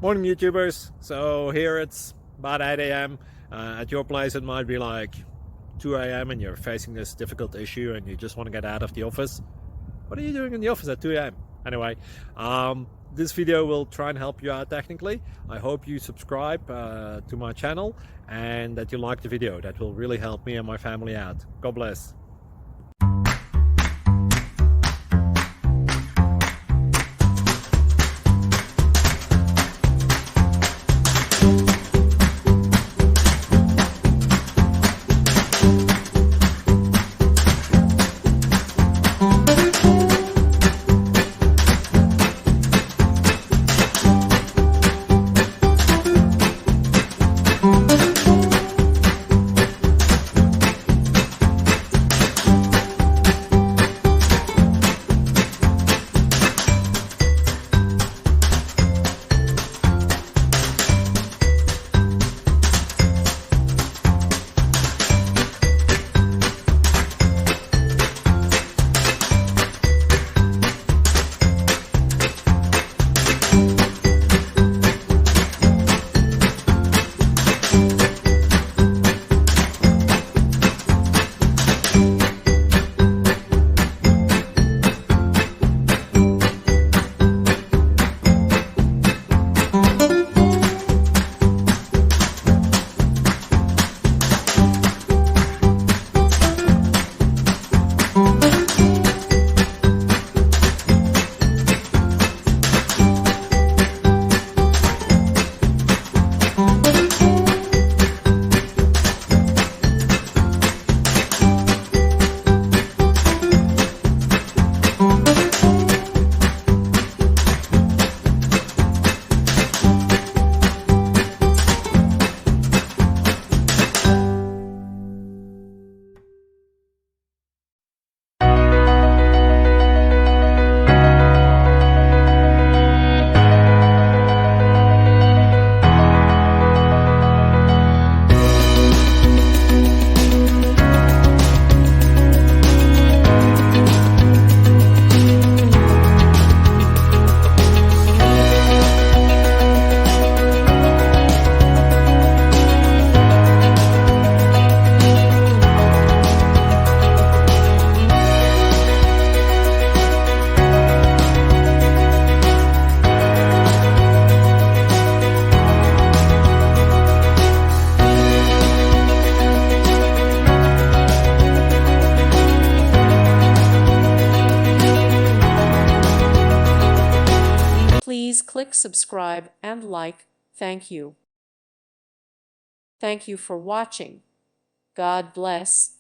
Morning, YouTubers. So here it's about 8 a.m. At your place, it might be like 2 a.m. and you're facing this difficult issue and you just want to get out of the office. What are you doing in the office at 2 a.m.? Anyway, this video will try and help you out technically. I hope you subscribe to my channel and that you like the video. That will really help me and my family out. God bless. Please click subscribe and like. Thank you. Thank you for watching. God bless.